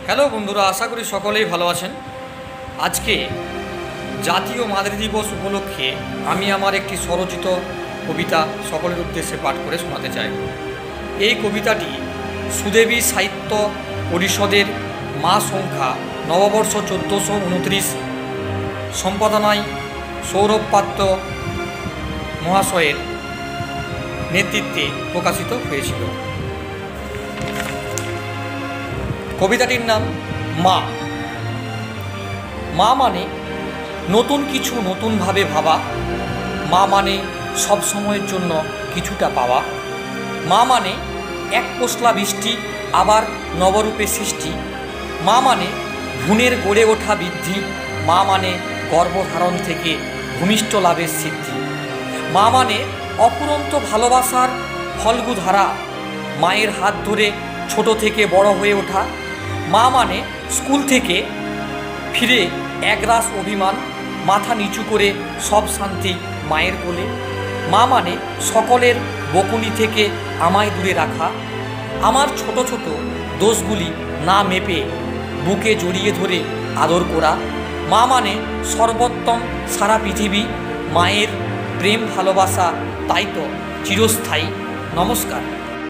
Hello বন্ধুরা, আশা করি সকলেই ভালো আছেন। আজকে জাতীয় মাতৃ দিবস উপলক্ষে আমি আমার একটি স্বরচিত কবিতা সকলের উদ্দেশ্যে পাঠ করে শোনাতে চাই। এই কবিতাটি সুদেবী সাহিত্য পরিষদের মা সংখ্যা নববর্ষ 1429 সম্পাদনায় সৌরভ পাত্র মহাশয়ের নেতৃত্বে প্রকাশিত হয়েছিল। কবিতাটির নাম মা। মা মানে নতুন কিছু নতুনভাবে ভাবা, মা মানে সব সময়ের জন্য কিছুটা পাওয়া, মা মানে এক পশলা বৃষ্টি আবার নবরূপে সৃষ্টি, মা মানে ভ্রূণের গড়ে ওঠা বৃদ্ধি, মা মানে গর্ভধারণ থেকে ভূমিষ্ঠ লাভের সিদ্ধি, মা মানে অফুরন্ত ভালোবাসার ফল্গু ধারা, মায়ের হাত ধরে ছোট থেকে বড় হয়ে ওঠা, মা মানে স্কুল থেকে ফিরে একরাশ অভিমান, মাথা নিচু করে সব শান্তি মায়ের কোলে, মা মানে সকলের বকুনি থেকে আমায় দূরে রাখা, আমার ছোট ছোট দোষগুলি না মেপে বুকে জড়িয়ে ধরে আদর করা, মা মানে সর্বোত্তম সারা পৃথিবী, মায়ের প্রেম ভালোবাসা তাই তো চিরস্থায়ী। নমস্কার।